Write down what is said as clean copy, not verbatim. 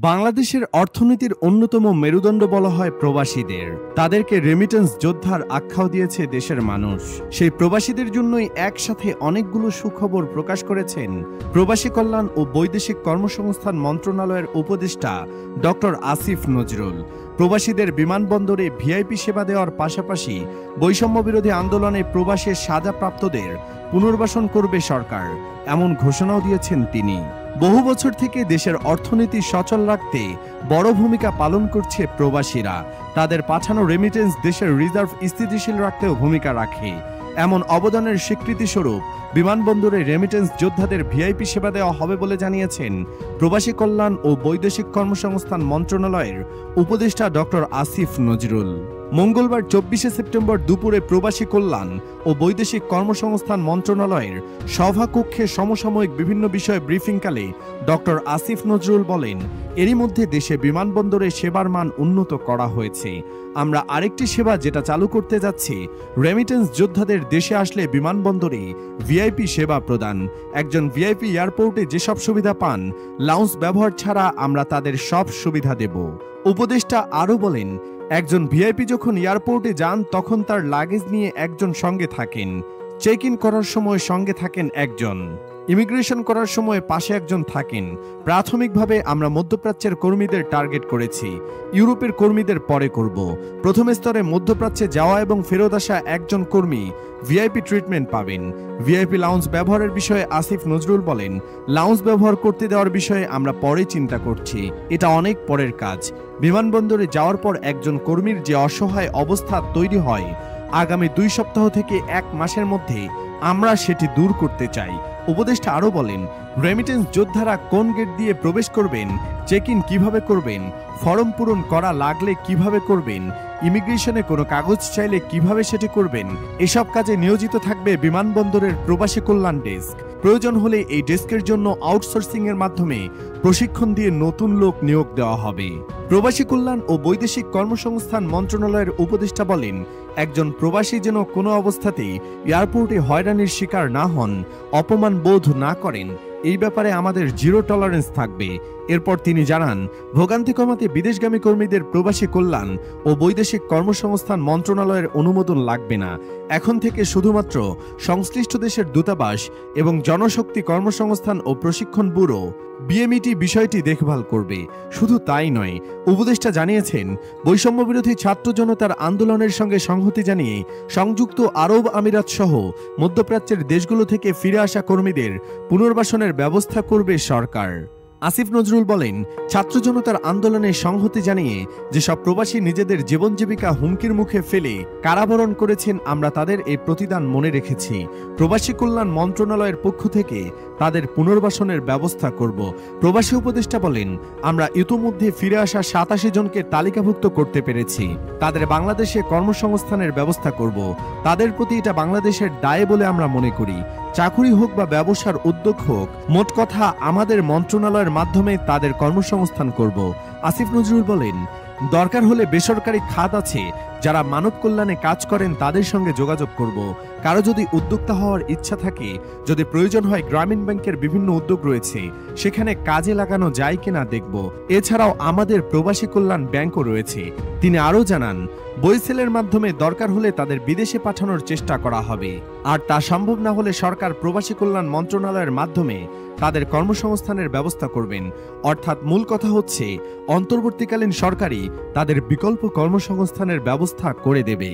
বাংলাদেশের অর্থনীতির অন্যতম মেরুদণ্ড বলা হয় প্রবাসীদের। তাদেরকে রেমিটেন্স যোদ্ধার আখ্যাও দিয়েছে দেশের মানুষ। সেই প্রবাসীদের জন্যই একসাথে অনেকগুলো সুখবর প্রকাশ করেছেন প্রবাসী কল্যাণ ও বৈদেশিক কর্মসংস্থান মন্ত্রণালয়ের উপদেষ্টা ডক্টর আসিফ নজরুল। প্রবাসীদের বিমানবন্দরে ভিআইপি সেবা দেওয়ার পাশাপাশি বৈষম্য বিরোধী আন্দোলনে প্রবাসের সাজাপ্রাপ্তদের পুনর্বাসন করবে সরকার, এমন ঘোষণাও দিয়েছেন তিনি। বহু বছর থেকে দেশের অর্থনীতি সচল রাখতে বড় ভূমিকা পালন করছে প্রবাসীরা। তাদের পাঠানো রেমিটেন্স দেশের রিজার্ভ স্থিতিশীল রাখতেও ভূমিকা রাখে। এমন অবদানের স্বীকৃতিস্বরূপ বিমানবন্দরে রেমিটেন্স যোদ্ধাদের ভিআইপি সেবা দেওয়া হবে বলে জানিয়েছেন প্রবাসী কল্যাণ ও বৈদেশিক কর্মসংস্থান মন্ত্রণালয়ের উপদেষ্টা ডক্টর আসিফ নজরুল। মঙ্গলবার 24শে সেপ্টেম্বর দুপুরে প্রবাসী কল্যাণ ও বৈদেশিক কর্মসংস্থান মন্ত্রণালয়ের সভাকক্ষে সমসাময়িক বিভিন্ন বিষয়ে ব্রিফিংকালে ডক্টর আসিফ নজরুল বলেন, এরই মধ্যে দেশে বিমানবন্দরে সেবার মান উন্নত করা হয়েছে। আমরা আরেকটি সেবা যেটা চালু করতে যাচ্ছি, রেমিটেন্স যোদ্ধাদের দেশে আসলে বিমানবন্দরে ভিআইপি সেবা প্রদান। একজন ভিআইপি এয়ারপোর্টে যেসব সুবিধা পান, লাউঞ্জ ব্যবহার ছাড়া আমরা তাদের সব সুবিধা দেব। উপদেষ্টা আরও বলেন, একজন ভিআইপি যখন এয়ারপোর্টে যান তখন তার লাগেজ নিয়ে একজন সঙ্গে থাকেন, চেক ইন করার সময় সঙ্গে থাকেন একজন, ইমিগ্রেশন করার সময় পাশে একজন থাকেন। প্রাথমিকভাবে আমরা মধ্যপ্রাচ্যের কর্মীদের টার্গেট করেছি, ইউরোপের কর্মীদের পরে করব। প্রথম স্তরে মধ্যপ্রাচ্যে যাওয়া এবং ফেরত আসা একজন কর্মী ভিআইপি ট্রিটমেন্ট পাবেন। ভিআইপি লাউঞ্জ ব্যবহারের বিষয়ে আসিফ নজরুল বলেন, লাউঞ্জ ব্যবহার করতে দেওয়ার বিষয়ে আমরা পরে চিন্তা করছি, এটা অনেক পরের কাজ। বিমানবন্দরে যাওয়ার পর একজন কর্মীর যে অসহায় অবস্থা তৈরি হয়, আগামী 2 সপ্তাহ থেকে 1 মাসের মধ্যে আমরা সেটি দূর করতে চাই। উপদেষ্টা আরও বলেন, রেমিটেন্স যোদ্ধারা কোন গেট দিয়ে প্রবেশ করবেন, চেক ইন কিভাবে করবেন, ফর্ম পূরণ করা লাগলে কিভাবে করবেন, ইমিগ্রেশনে কোনো কাগজ চাইলে কিভাবে সেটি করবেন, এসব কাজে নিয়োজিত থাকবে বিমানবন্দরের প্রবাসী কল্যাণ ডেস্ক। প্রয়োজন হলে এই ডেস্কের জন্য আউটসোর্সিং এর মাধ্যমে প্রশিক্ষণ দিয়ে নতুন লোক নিয়োগ দেওয়া হবে। প্রবাসী কল্যাণ ও বৈদেশিক কর্মসংস্থান মন্ত্রণালয়ের উপদেষ্টা বলেন, একজন প্রবাসী যেন কোনো অবস্থাতেই এয়ারপোর্টে হয়রানির শিকার না হন, অপমান বোধ না করেন, এই ব্যাপারে আমাদের জিরো টলারেন্স থাকবে। এরপর তিনি জানান, ভোগান্তি কমাতে বিদেশগামী কর্মীদের প্রবাসী কল্যাণ ও বৈদেশিক কর্মসংস্থান মন্ত্রণালয়ের অনুমোদন লাগবে না। এখন থেকে শুধুমাত্র সংশ্লিষ্ট দেশের দূতাবাস এবং জনশক্তি কর্মসংস্থান ও প্রশিক্ষণ ব্যুরো বিএমইটি বিষয়টি দেখভাল করবে। শুধু তাই নয়, উপদেষ্টা জানিয়েছেন, বৈষম্য বিরোধী ছাত্র জনতার আন্দোলনের সঙ্গে সংহতি জানিয়ে সংযুক্ত আরব আমিরাত সহ মধ্যপ্রাচ্যের দেশগুলো থেকে ফিরে আসা কর্মীদের পুনর্বাসনের ব্যবস্থা করবে সরকার। আসিফ নজরুল বলেন, ছাত্র জনতার আন্দোলনে সংহতি জানিয়ে যেসব প্রবাসী নিজেদের জীবন জীবিকা হুমকির মুখে ফেলে কারাবরণ করেছেন, আমরা তাদের এই প্রতিদান মনে রেখেছি। প্রবাসী কল্যাণ মন্ত্রণালয়ের পক্ষ থেকে তাদের পুনর্বাসনের ব্যবস্থা করব। প্রবাসী উপদেষ্টা বলেন, আমরা ইতোমধ্যে ফিরে আসা 87 জনকে তালিকাভুক্ত করতে পেরেছি। তাদের বাংলাদেশে কর্মসংস্থানের ব্যবস্থা করব। তাদের প্রতি এটা বাংলাদেশের দায় বলে আমরা মনে করি। চাকুরি হোক বা ব্যবসার উদ্যোগ হোক, মোট কথা আমাদের মন্ত্রণালয়ের মাধ্যমে তাদের কর্মসংস্থান করব। আসিফ নজরুল বলেন, দরকার হলে বেসরকারি খাত আছে যারা মানব কল্যাণে কাজ করেন, তাদের সঙ্গে যোগাযোগ করব। কারো যদি উদ্যোক্তা হওয়ার ইচ্ছা থাকে, যদি প্রয়োজন হয়, গ্রামীণ ব্যাংকের বিভিন্ন উদ্যোগ রয়েছে, সেখানে কাজে লাগানো যায় কিনা দেখব। এছাড়াও আমাদের প্রবাসী কল্যাণ ব্যাংকও রয়েছে। তিনি আরও জানান, বইসেলের মাধ্যমে দরকার হলে তাদের বিদেশে পাঠানোর চেষ্টা করা হবে। আর তা সম্ভব না হলে সরকার প্রবাসী কল্যাণ মন্ত্রণালয়ের মাধ্যমে তাদের কর্মসংস্থানের ব্যবস্থা করবেন। অর্থাৎ মূল কথা হচ্ছে, অন্তর্বর্তীকালীন সরকারই তাদের বিকল্প কর্মসংস্থানের ব্যবস্থা করে দেবে।